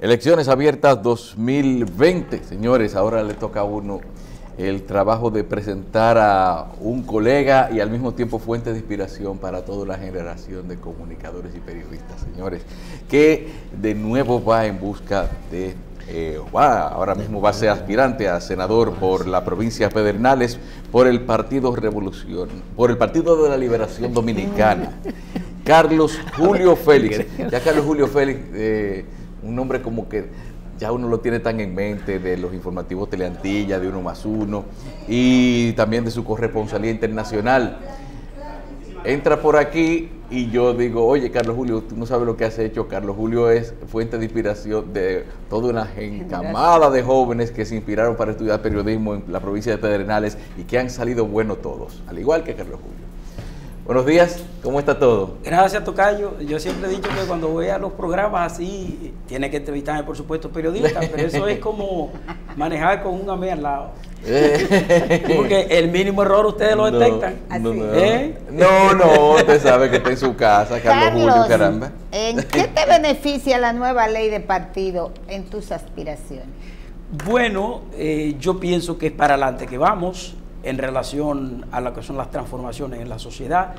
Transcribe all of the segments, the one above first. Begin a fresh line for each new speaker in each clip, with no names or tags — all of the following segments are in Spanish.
Elecciones abiertas 2020, señores, ahora le toca a uno el trabajo de presentar a un colega y al mismo tiempo fuente de inspiración para toda la generación de comunicadores y periodistas, señores, que de nuevo va en busca de, ahora mismo va a ser aspirante a senador por la provincia de Pedernales, por el Partido Revolución, por el Partido de la Liberación Dominicana, Carlos Julio Félix. Ya Carlos Julio Félix, un nombre como que ya uno lo tiene tan en mente, de los informativos Teleantilla, de 1+1, y también de su corresponsalía internacional. Entra por aquí y yo digo, oye, Carlos Julio, tú no sabes lo que has hecho. Carlos Julio es fuente de inspiración de toda una encamada de jóvenes que se inspiraron para estudiar periodismo en la provincia de Pedernales y que han salido buenos todos, al igual que Carlos Julio. Buenos días, ¿cómo está todo?
Gracias, tocayo. Yo siempre he dicho que cuando voy a los programas así, tiene que entrevistarme, por supuesto, periodistas, pero eso es como manejar con un amé al lado. Porque el mínimo error ustedes lo detectan.
No, usted sabe que está en su casa, Carlos Julio, caramba.
¿En qué te beneficia la nueva ley de partido en tus aspiraciones?
Bueno, yo pienso que es para adelante que vamos en relación a lo que son las transformaciones en la sociedad.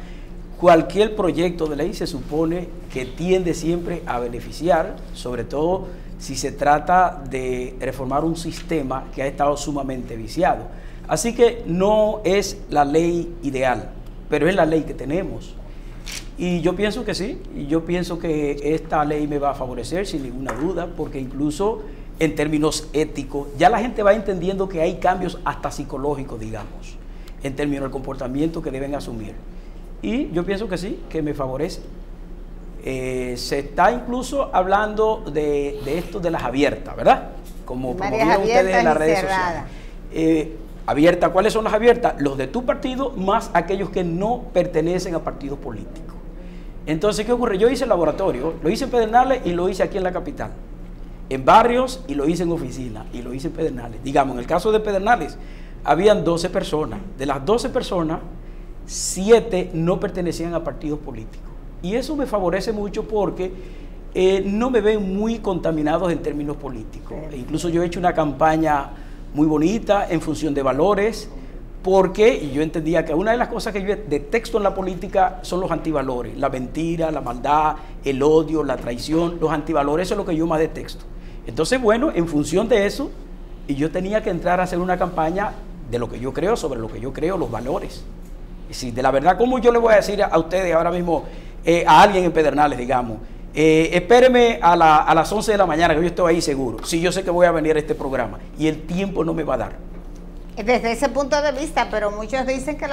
Cualquier proyecto de ley se supone que tiende siempre a beneficiar, sobre todo si se trata de reformar un sistema que ha estado sumamente viciado. Así que no es la ley ideal, pero es la ley que tenemos. Y yo pienso que sí, y yo pienso que esta ley me va a favorecer sin ninguna duda, porque incluso en términos éticos, ya la gente va entendiendo que hay cambios hasta psicológicos, digamos, en términos del comportamiento que deben asumir. Y yo pienso que sí, que me favorece. Se está incluso hablando de esto de las abiertas, ¿verdad? Como promovieron ustedes en las redes sociales. Abiertas, ¿cuáles son las abiertas? Los de tu partido más aquellos que no pertenecen a partidos políticos. Entonces, ¿qué ocurre? Yo hice el laboratorio, lo hice en Pedernales y lo hice aquí en la capital, en barrios, y lo hice en oficina, y lo hice en Pedernales. Digamos, en el caso de Pedernales, habían 12 personas. De las 12 personas, 7 no pertenecían a partidos políticos. Y eso me favorece mucho porque no me ven muy contaminados en términos políticos. E incluso yo he hecho una campaña muy bonita en función de valores, porque yo entendía que una de las cosas que yo detecto en la política son los antivalores, la mentira, la maldad, el odio, la traición. Los antivalores, eso es lo que yo más detecto. Entonces, bueno, en función de eso, y yo tenía que entrar a hacer una campaña de lo que yo creo, sobre lo que yo creo, los valores. Es decir, de la verdad, ¿cómo yo le voy a decir a ustedes ahora mismo, a alguien en Pedernales, digamos, espéreme a las 11 de la mañana, que yo estoy ahí seguro, si yo sé que voy a venir a este programa, y el tiempo no me va a dar?
Desde ese punto de vista, pero muchos dicen que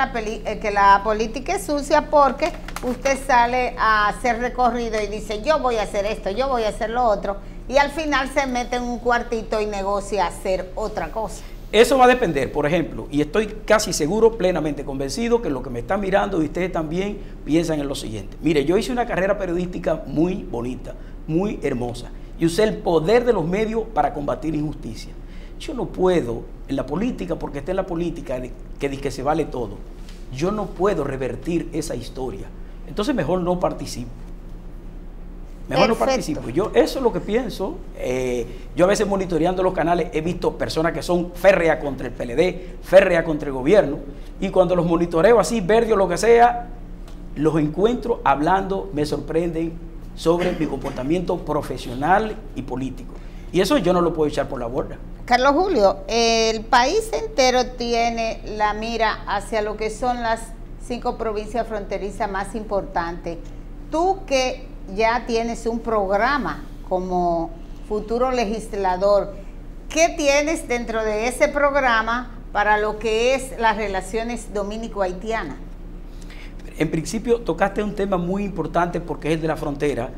la política es sucia porque usted sale a hacer recorrido y dice, yo voy a hacer esto, yo voy a hacer lo otro, y al final se mete en un cuartito y negocia hacer otra cosa.
Eso va a depender, por ejemplo, y estoy casi seguro, plenamente convencido, que lo que me están mirando y ustedes también piensan en lo siguiente. Mire, yo hice una carrera periodística muy bonita, muy hermosa, y usé el poder de los medios para combatir injusticia. Yo no puedo, en la política, porque está en la política, que dice que se vale todo, yo no puedo revertir esa historia. Entonces mejor no participo. Mejor no participo. Yo eso es lo que pienso. Yo a veces monitoreando los canales he visto personas que son férreas contra el PLD, férreas contra el gobierno, y cuando los monitoreo así, verde o lo que sea, los encuentro hablando, me sorprenden sobre mi comportamiento profesional y político. Y eso yo no lo puedo echar por la borda.
Carlos Julio, el país entero tiene la mira hacia lo que son las 5 provincias fronterizas más importantes. Tú que ya tienes un programa como futuro legislador, ¿qué tienes dentro de ese programa para lo que es las relaciones dominico-haitianas?
En principio tocaste un tema muy importante porque es el de la frontera,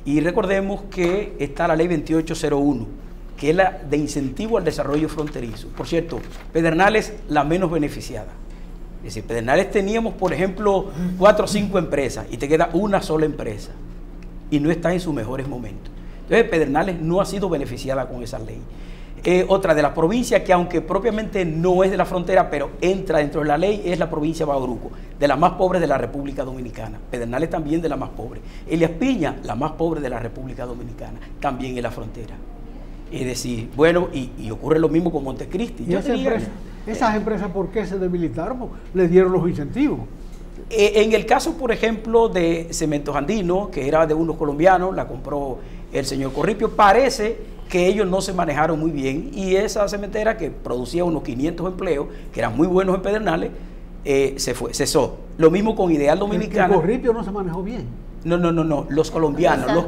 y recordemos que está la ley 2801, que es la de incentivo al desarrollo fronterizo. Por cierto, Pedernales la menos beneficiada. Es decir, Pedernales teníamos, por ejemplo, 4 o 5 empresas y te queda una sola empresa y no está en sus mejores momentos. Entonces, Pedernales no ha sido beneficiada con esa ley. Otra de las provincias que, aunque propiamente no es de la frontera, pero entra dentro de la ley, es la provincia de Bauruco, de las más pobres de la República Dominicana. Pedernales también de la más pobre. Elías Piña, la más pobre de la República Dominicana, también en la frontera. Es decir, bueno, y ocurre lo mismo con Montecristi.
¿Y esas empresas por qué se debilitaron? Porque les dieron los incentivos.
En el caso, por ejemplo, de Cementos Andinos, que era de unos colombianos, la compró el señor Corripio, parece que ellos no se manejaron muy bien y esa cementera que producía unos 500 empleos, que eran muy buenos en Pedernales, cesó. Lo mismo con Ideal Dominicana.
El Corripio no se manejó bien.
No, los colombianos,
los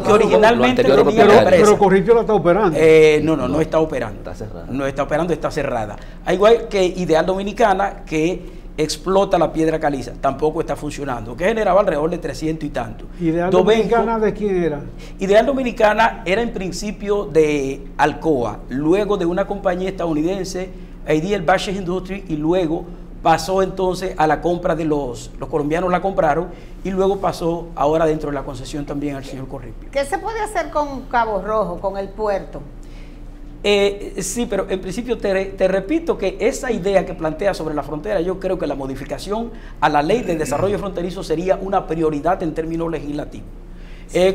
que originalmente tenían
la empresa. Pero Corripio la está operando.
No está operando.
Está cerrada.
No está operando, está cerrada. Al igual que Ideal Dominicana, que explota la piedra caliza, tampoco está funcionando, que generaba alrededor de 300 y tanto.
¿Ideal Dominicana de quién era?
Ideal Dominicana era en principio de Alcoa, luego de una compañía estadounidense, Ideal Batches Industries, y luego pasó entonces a la compra de los colombianos la compraron, y luego pasó ahora dentro de la concesión también al señor Corripio.
¿Qué se puede hacer con Cabo Rojo, con el puerto?
Sí, pero en principio te repito que esa idea que plantea sobre la frontera, yo creo que la modificación a la ley de desarrollo fronterizo sería una prioridad en términos legislativos.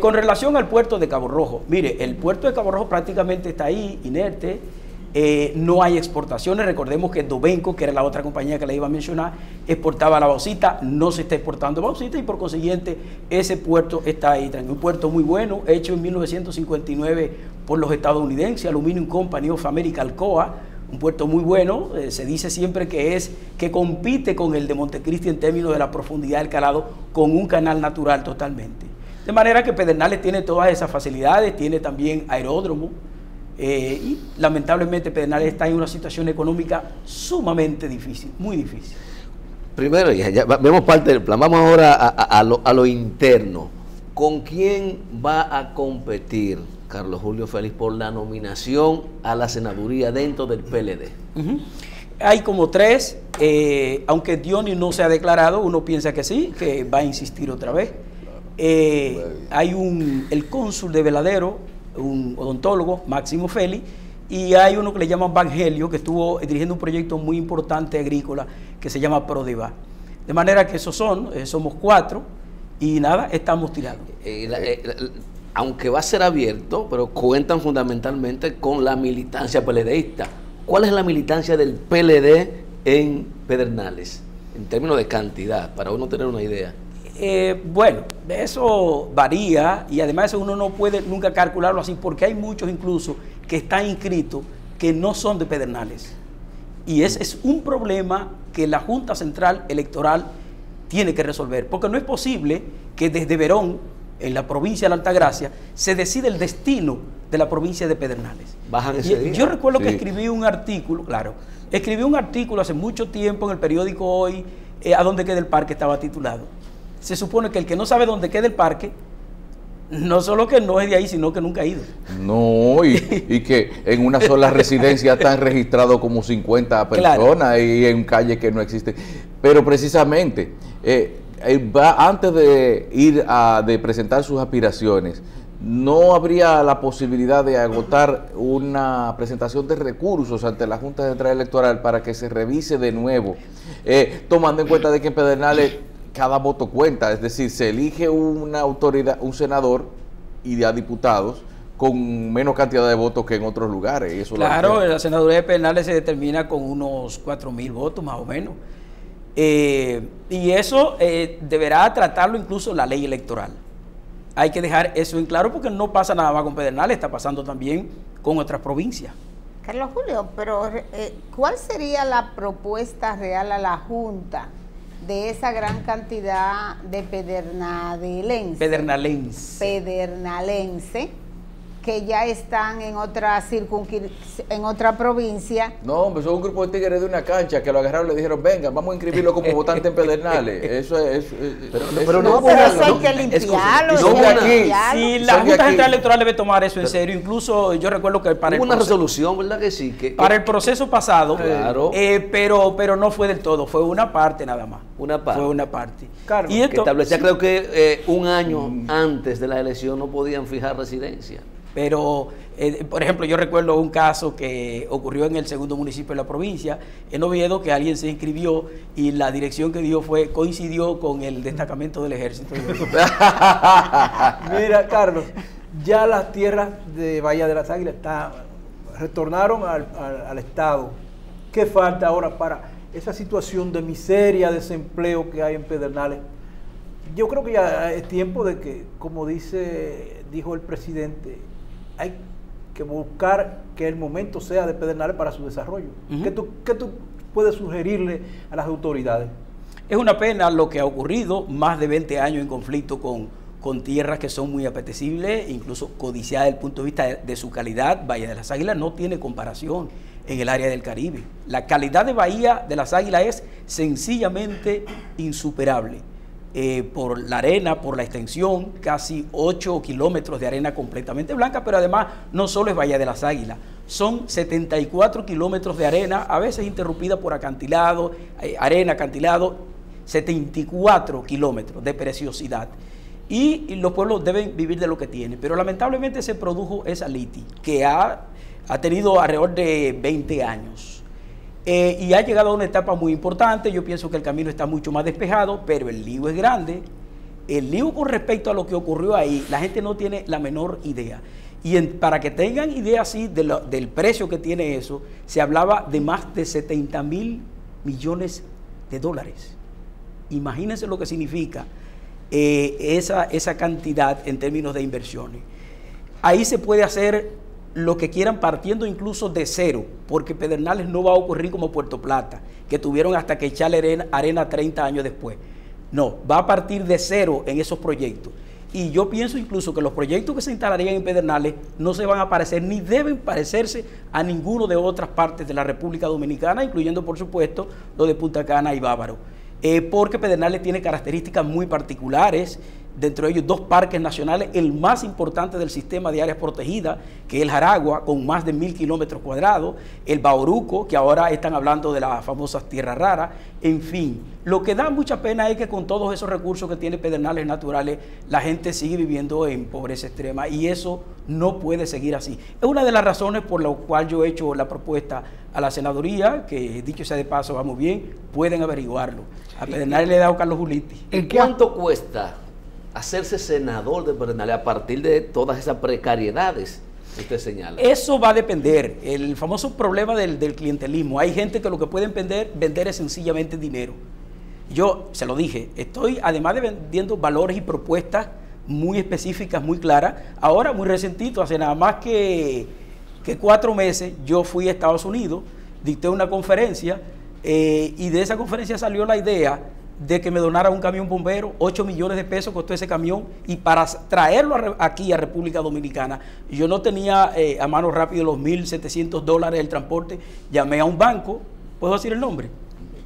Con relación al puerto de Cabo Rojo, mire, el puerto de Cabo Rojo prácticamente está ahí, inerte, no hay exportaciones. Recordemos que Dovenco, que era la otra compañía que le iba a mencionar, exportaba la bauxita, no se está exportando bauxita y por consiguiente ese puerto está ahí, un puerto muy bueno, hecho en 1959 por los estadounidenses, Aluminum Company of America, Alcoa, un puerto muy bueno, se dice siempre que compite con el de Montecristi en términos de la profundidad del calado, con un canal natural totalmente. De manera que Pedernales tiene todas esas facilidades, tiene también aeródromo, y lamentablemente Pedernales está en una situación económica sumamente difícil, muy difícil.
Primero, ya vemos parte del plan, vamos ahora a lo interno. ¿Con quién va a competir Carlos Julio Félix por la nominación a la senaduría dentro del PLD?
Hay como tres, aunque Dionis no se ha declarado, uno piensa que sí, que va a insistir otra vez. Hay el cónsul de Veladero, un odontólogo, Máximo Félix, y hay uno que le llaman Vangelio, que estuvo dirigiendo un proyecto muy importante agrícola que se llama Prodeva. De manera que somos cuatro, y nada, estamos tirando.
Aunque va a ser abierto, pero cuentan fundamentalmente con la militancia PLDista. ¿Cuál es la militancia del PLD en Pedernales, en términos de cantidad, para uno tener una idea?
Bueno, eso varía y además eso uno no puede nunca calcularlo así porque hay muchos incluso que están inscritos que no son de Pedernales. Y ese es un problema que la Junta Central Electoral tiene que resolver, porque no es posible que desde Verón, en la provincia de la Altagracia, se decide el destino de la provincia de Pedernales.
Bajan ese día.
Yo recuerdo que escribí un artículo, hace mucho tiempo en el periódico Hoy, a dónde queda el parque estaba titulado. Se supone que el que no sabe dónde queda el parque, no solo que no es de ahí, sino que nunca ha ido.
No, y que en una sola residencia están registrados como 50 personas, claro, y en calles que no existen. Pero precisamente, antes de ir de presentar sus aspiraciones, ¿no habría la posibilidad de agotar una presentación de recursos ante la Junta Central Electoral para que se revise de nuevo, tomando en cuenta de que en Pedernales cada voto cuenta? Es decir, se elige una autoridad, un senador y a diputados con menos cantidad de votos que en otros lugares. Eso
claro, la senaduría de Pedernales se determina con unos 4,000 votos más o menos. Y eso deberá tratarlo incluso la ley electoral. Hay que dejar eso en claro porque no pasa nada más con Pedernales, está pasando también con otras provincias.
Carlos Julio, pero ¿cuál sería la propuesta real a la Junta de esa gran cantidad de pedernales que ya están en otra en otra provincia?
No, hombre, son un grupo de tigres de una cancha que lo agarraron y le dijeron, venga, vamos a inscribirlo como votante en Pedernales. Eso es...
Pero eso hay que limpiarlo.
Si la Junta Central Electoral debe tomar eso en serio, incluso yo recuerdo que para
una resolución, ¿verdad que sí?
Para el proceso pasado,
claro,
pero no fue del todo, fue una parte nada más. Fue una parte.
Claro, y que establecía, creo que un año antes de la elección no podían fijar residencia.
Pero, por ejemplo, yo recuerdo un caso que ocurrió en el segundo municipio de la provincia, en Oviedo, que alguien se inscribió y la dirección que dio coincidió con el destacamento del ejército.
Mira, Carlos, ya las tierras de Bahía de las Águilas retornaron al Estado. ¿Qué falta ahora para esa situación de miseria, desempleo que hay en Pedernales? Yo creo que ya es tiempo de que, como dijo el presidente, hay que buscar que el momento sea de Pedernales para su desarrollo. ¿Qué tú puedes sugerirle a las autoridades?
Es una pena lo que ha ocurrido, más de 20 años en conflicto con tierras que son muy apetecibles, incluso codiciadas desde el punto de vista de su calidad. Bahía de las Águilas no tiene comparación en el área del Caribe. La calidad de Bahía de las Águilas es sencillamente insuperable. Por la arena, por la extensión, casi 8 kilómetros de arena completamente blanca, pero además no solo es Bahía de las Águilas, son 74 kilómetros de arena, a veces interrumpida por acantilado, arena, acantilado, 74 kilómetros de preciosidad. Y los pueblos deben vivir de lo que tienen, pero lamentablemente se produjo esa litis, que ha tenido alrededor de 20 años. Y ha llegado a una etapa muy importante. Yo pienso que el camino está mucho más despejado, pero el lío es grande. El lío con respecto a lo que ocurrió ahí, la gente no tiene la menor idea. Y para que tengan idea así del precio que tiene eso, se hablaba de más de 70,000 millones de dólares. Imagínense lo que significa esa cantidad en términos de inversiones. Ahí se puede hacer lo que quieran partiendo incluso de cero, porque Pedernales no va a ocurrir como Puerto Plata, que tuvieron hasta que echarle arena 30 años después. No, va a partir de cero en esos proyectos. Y yo pienso incluso que los proyectos que se instalarían en Pedernales no se van a parecer ni deben parecerse a ninguno de otras partes de la República Dominicana, incluyendo por supuesto lo de Punta Cana y Bávaro, porque Pedernales tiene características muy particulares. Dentro de ellos 2 parques nacionales, el más importante del sistema de áreas protegidas, que es el Jaragua, con más de 1,000 kilómetros cuadrados, el Bauruco, que ahora están hablando de las famosas tierras raras, en fin. Lo que da mucha pena es que con todos esos recursos que tiene Pedernales naturales, la gente sigue viviendo en pobreza extrema, y eso no puede seguir así. Es una de las razones por la cual yo he hecho la propuesta a la senaduría, que dicho sea de paso, vamos bien, pueden averiguarlo. A Pedernales le he dado Carlos Juliti.
¿En cuánto cuesta hacerse senador de Pedernales a partir de todas esas precariedades que usted señala?
Eso va a depender. El famoso problema del clientelismo. Hay gente que lo que pueden vender es sencillamente dinero. Yo se lo dije, estoy además de vendiendo valores y propuestas muy específicas, muy claras. Ahora, muy recientito, hace nada más que 4 meses, yo fui a Estados Unidos, dicté una conferencia y de esa conferencia salió la idea de que me donara un camión bombero. 8 millones de pesos costó ese camión, y para traerlo aquí a República Dominicana, yo no tenía a mano rápido los $1,700 del transporte. Llamé a un banco, ¿puedo decir el nombre?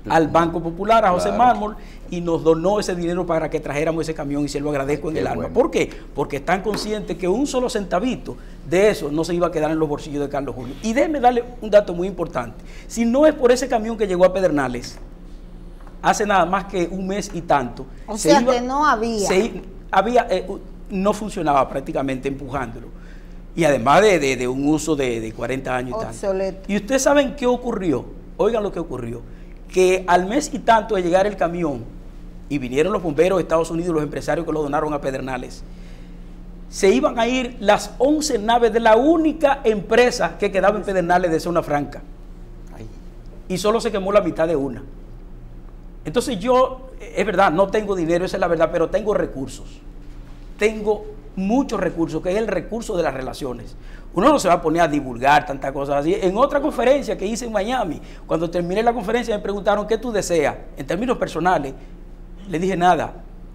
Al Banco Popular, a José Mármol, y nos donó ese dinero para que trajéramos ese camión, y se lo agradezco en el alma. ¿Por qué? Porque están conscientes que un solo centavito de eso no se iba a quedar en los bolsillos de Carlos Julio. Y déjeme darle un dato muy importante. Si no es por ese camión que llegó a Pedernales hace nada más que 1 mes y tanto,
o sea que no había,
no funcionaba prácticamente empujándolo, y además de un uso de 40 años
obsoleto.
Y tanto. Y ustedes saben qué ocurrió. Oigan lo que ocurrió, que al mes y tanto de llegar el camión, y vinieron los bomberos de Estados Unidos, los empresarios que lo donaron a Pedernales, se iban a ir las 11 naves de la única empresa que quedaba en Pedernales de Zona Franca, y solo se quemó la mitad de una. Entonces yo, es verdad, no tengo dinero, esa es la verdad, pero tengo recursos. Tengo muchos recursos, que es el recurso de las relaciones. Uno no se va a poner a divulgar tantas cosas así. En otra conferencia que hice en Miami, cuando terminé la conferencia me preguntaron ¿qué tú deseas? En términos personales, le dije nada.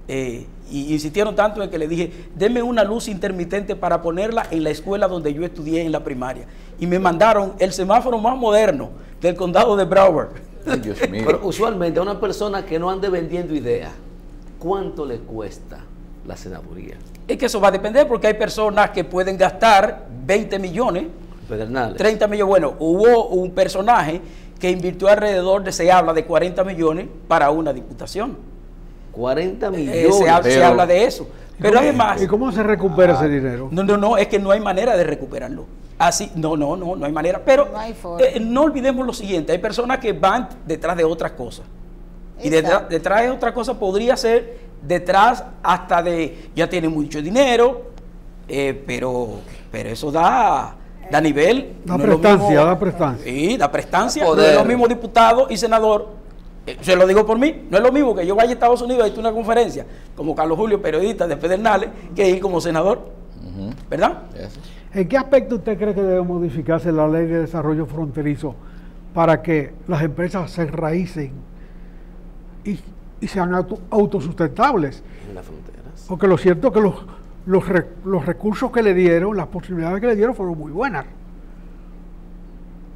Y insistieron tanto en que le dije, denme una luz intermitente para ponerla en la escuela donde yo estudié en la primaria. Y me mandaron el semáforo más moderno del condado de Broward.
Ay, Dios mío.
Pero usualmente a una persona que no ande vendiendo ideas, ¿cuánto le cuesta la senaduría?
Es que eso va a depender, porque hay personas que pueden gastar 20 millones,
Pedernales.
30 millones. Bueno, hubo un personaje que invirtió alrededor se habla de 40 millones para una diputación.
40 millones.
Se habla de eso. Pero además...
¿Y cómo se recupera ese dinero?
No, es que no hay manera de recuperarlo. Así, no hay manera. Pero
no hay forma.
No olvidemos lo siguiente, hay personas que van detrás de otras cosas. Y detrás de otras cosas podría ser detrás hasta de, ya tienen mucho dinero, pero eso da nivel.
Da
no es lo
prestancia,
mismo-
da prestancia.
Sí, da prestancia. No
Poder.
es lo mismo diputado y senador. Se lo digo por mí. No es lo mismo que yo vaya a Estados Unidos a ir a una conferencia como Carlos Julio, periodista de Pedernales, que ir como senador. ¿Verdad?
Eso.
¿En qué aspecto usted cree que debe modificarse la ley de desarrollo fronterizo para que las empresas se enraícen y sean autosustentables?
En las fronteras.
Porque lo cierto es que los recursos que le dieron, las posibilidades que le dieron fueron muy buenas.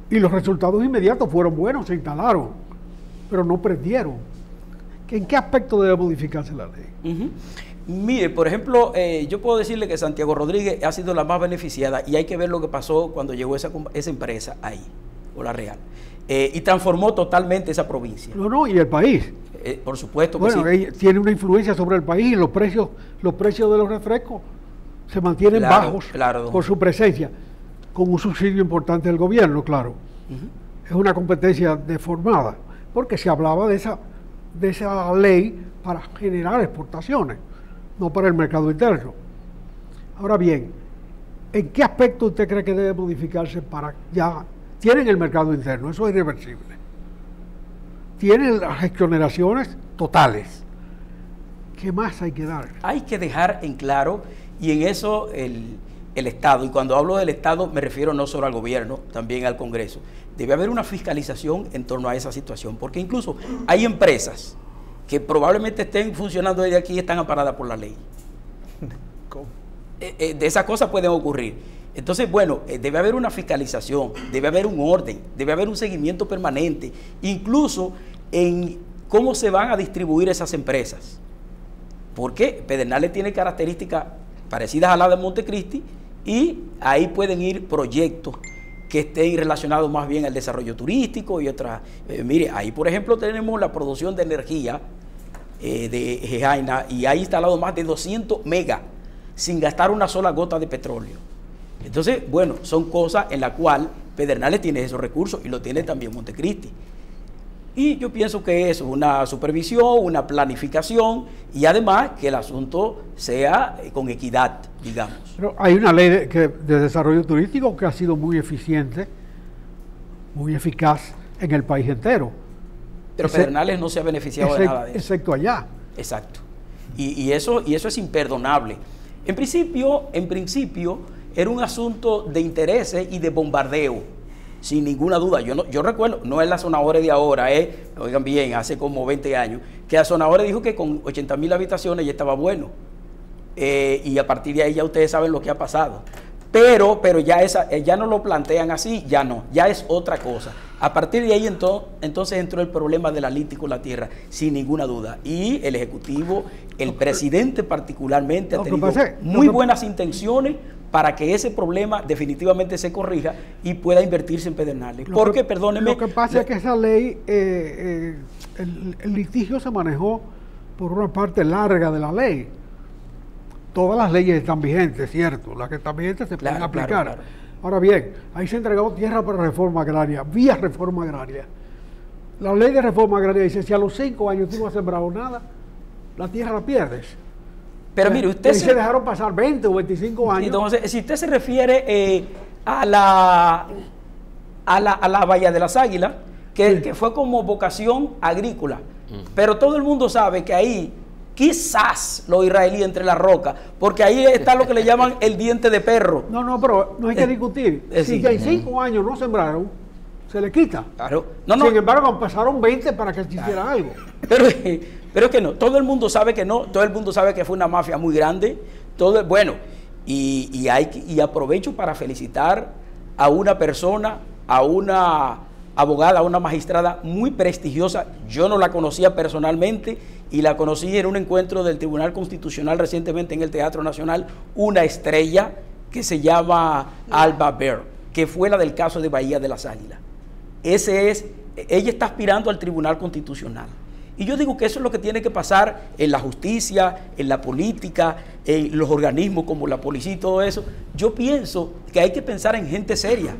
Y los resultados inmediatos fueron buenos, se instalaron, pero no prendieron. ¿En qué aspecto debe modificarse la ley?
Ujú. Mire, por ejemplo, yo puedo decirle que Santiago Rodríguez ha sido la más beneficiada y hay que ver lo que pasó cuando llegó esa empresa ahí, o la Real, y transformó totalmente esa provincia.
No, y el país.
Por supuesto que
Bueno,
sí.
ella tiene una influencia sobre el país y los precios de los refrescos se mantienen
Claro,
bajos
claro, don
por su presencia, con un subsidio importante del gobierno, claro. Es una competencia deformada, porque se hablaba de esa ley para generar exportaciones, no para el mercado interno. Ahora bien, ¿en qué aspecto usted cree que debe modificarse para ya tienen el mercado interno? Eso es irreversible. Tienen las exoneraciones totales. ¿Qué más hay que dar?
Hay que dejar en claro, y en eso el Estado, y cuando hablo del Estado me refiero no solo al gobierno, también al Congreso, debe haber una fiscalización en torno a esa situación, porque incluso hay empresas que probablemente estén funcionando desde aquí y están amparadas por la ley.
¿Cómo?
De esas cosas pueden ocurrir. Entonces, bueno, debe haber una fiscalización, debe haber un orden, debe haber un seguimiento permanente, incluso en cómo se van a distribuir esas empresas. Porque Pedernales tiene características parecidas a las de Montecristi y ahí pueden ir proyectos que estén relacionados más bien al desarrollo turístico y otras. Mire, ahí por ejemplo tenemos la producción de energía de Jejaina y hay instalado más de 200 megas sin gastar una sola gota de petróleo. Entonces, bueno, son cosas en las cuales Pedernales tiene esos recursos y lo tiene también Montecristi. Y yo pienso que es una supervisión, una planificación y además que el asunto sea con equidad, digamos.
Pero hay una ley de desarrollo turístico que ha sido muy eficiente, muy eficaz en el país entero.
Pero Pedernales no se ha beneficiado de nada de eso.
Excepto allá.
Exacto. Y eso es imperdonable. En principio era un asunto de intereses y de bombardeo, sin ninguna duda. Yo recuerdo, no es la Sonahore de ahora, oigan bien, hace como 20 años, que la Sonahore dijo que con 80,000 habitaciones ya estaba bueno. Y a partir de ahí ya ustedes saben lo que ha pasado. Pero ya no lo plantean así, ya no, ya es otra cosa. A partir de ahí entonces entró el problema de la línea con la tierra, sin ninguna duda. Y el Ejecutivo, el presidente particularmente, ha tenido muy buenas intenciones para que ese problema definitivamente se corrija y pueda invertirse en Pedernales. Porque, perdóneme...
Lo que pasa es que esa ley, el litigio se manejó por una parte larga de la ley. Todas las leyes están vigentes, ¿cierto? Las que están vigentes se pueden aplicar.
Claro.
Ahora bien, ahí se entregó tierra para reforma agraria, vía reforma agraria. La ley de reforma agraria dice, si a los 5 años tú no has sembrado nada, la tierra la pierdes.
Pero mire, usted
se dejaron pasar 20 o 25 años.
Entonces, si usted se refiere a la Bahía de las Águilas, que fue como vocación agrícola, pero todo el mundo sabe que ahí quizás los israelíes entre las rocas, porque ahí está lo que le llaman el diente de perro.
No, pero no hay que discutir. Si ya hay 5 años no sembraron, se le quita.
Claro.
Sin embargo, pasaron 20 para que se hiciera algo.
Pero es que no, todo el mundo sabe que no, todo el mundo sabe que fue una mafia muy grande, y aprovecho para felicitar a una persona, a una abogada, a una magistrada muy prestigiosa. Yo no la conocía personalmente y la conocí en un encuentro del Tribunal Constitucional recientemente en el Teatro Nacional, una estrella que se llama Alba Bear, que fue la del caso de Bahía de las Águilas. Ella está aspirando al Tribunal Constitucional. Y yo digo que eso es lo que tiene que pasar en la justicia, en la política, en los organismos como la policía y todo eso. Yo pienso que hay que pensar en gente seria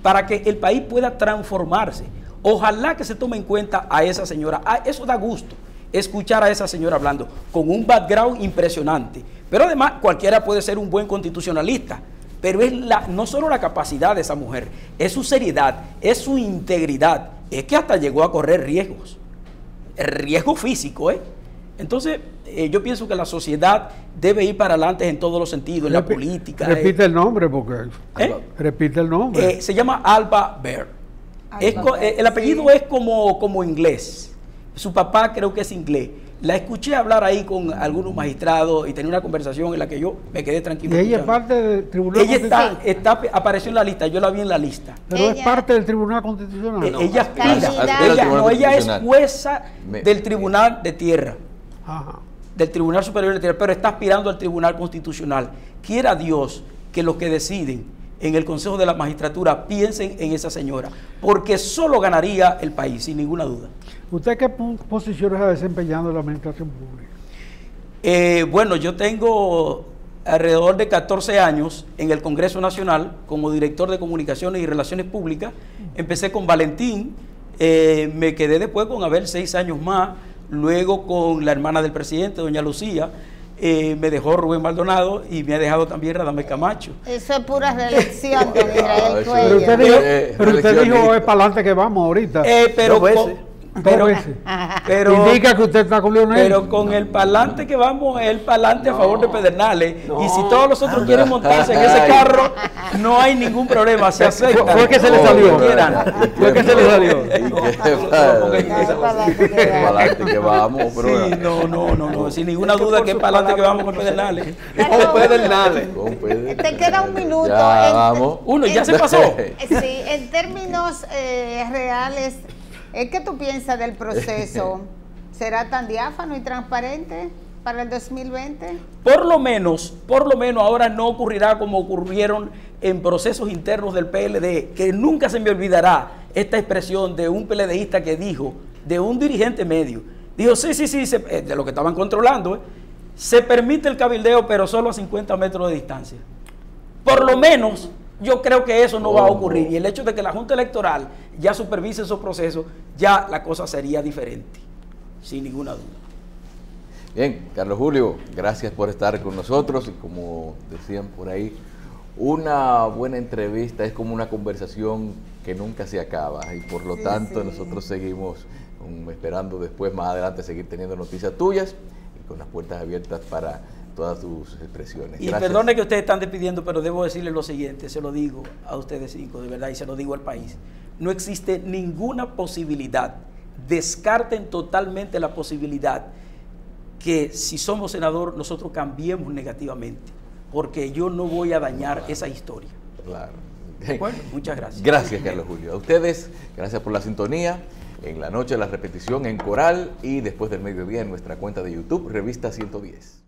para que el país pueda transformarse. Ojalá que se tome en cuenta a esa señora. Eso da gusto. escuchar a esa señora hablando con un background impresionante. Pero además cualquiera puede ser un buen constitucionalista, pero es no solo la capacidad de esa mujer, es su seriedad, es su integridad, es que hasta llegó a correr riesgos, riesgo físico, ¿eh? Entonces, yo pienso que la sociedad debe ir para adelante en todos los sentidos, en la política.
Repite el nombre, porque... Repite el nombre.
Se llama Alba Bear. El apellido es como inglés. Su papá creo que es inglés. La escuché hablar ahí con algunos magistrados y tenía una conversación en la que yo me quedé tranquilo.
¿Y ella es parte del Tribunal
Constitucional? Ella apareció en la lista, yo la vi en la lista.
¿Pero es parte del Tribunal Constitucional?
Ella es jueza del Tribunal de Tierra. Ajá. Del Tribunal Superior de Tierra, pero está aspirando al Tribunal Constitucional. Quiera Dios que los que deciden en el Consejo de la Magistratura piensen en esa señora, porque solo ganaría el país, sin ninguna duda.
¿Usted qué posiciones ha desempeñado en la administración pública?
Bueno, yo tengo alrededor de 14 años en el Congreso Nacional como director de Comunicaciones y Relaciones Públicas. Empecé con Valentín, me quedé después con Abel 6 años más, luego con la hermana del presidente, doña Lucía, me dejó Rubén Maldonado y me ha dejado también Radamés Camacho.
Eso es pura reelección de Israel Cuello.
Pero usted dijo, es para adelante que vamos ahorita.
Pero
indica que usted está con Leonel.
Pero con el pa'lante que vamos, el pa'lante a favor de Pedernales. Y si todos los otros quieren montarse en ese carro, no hay ningún problema, se acepta.
Fue que se le salió. Fue que se le salió.
Pa'lante que vamos, pero
sí, no, sin ninguna duda que es pa'lante que vamos con Pedernales.
Con Pedernales. Te queda un minuto.
Ya vamos.
Uno, ya se pasó.
Sí, en términos reales, ¿qué tú piensas del proceso? ¿Será tan diáfano y transparente para el 2020?
Por lo menos ahora no ocurrirá como ocurrieron en procesos internos del PLD, que nunca se me olvidará esta expresión de un PLDista que dijo, de un dirigente medio, dijo, sí, de lo que estaban controlando, se permite el cabildeo, pero solo a 50 metros de distancia. Por lo menos yo creo que eso no va a ocurrir, y el hecho de que la Junta Electoral ya supervise esos procesos, ya la cosa sería diferente, sin ninguna duda.
Bien, Carlos Julio, gracias por estar con nosotros, y como decían por ahí, una buena entrevista es como una conversación que nunca se acaba, y por lo tanto nosotros seguimos esperando después, más adelante, seguir teniendo noticias tuyas, y con las puertas abiertas para todas tus expresiones.
Y perdone que ustedes están despidiendo, pero debo decirles lo siguiente, se lo digo a ustedes 5, de verdad, y se lo digo al país. No existe ninguna posibilidad, descarten totalmente la posibilidad que si somos senador nosotros cambiemos negativamente, porque yo no voy a dañar esa historia.
Claro.
Bueno, muchas gracias.
Gracias, Carlos Julio. A ustedes, gracias por la sintonía. En la noche la repetición en Coral y después del mediodía en nuestra cuenta de YouTube, Revista 110.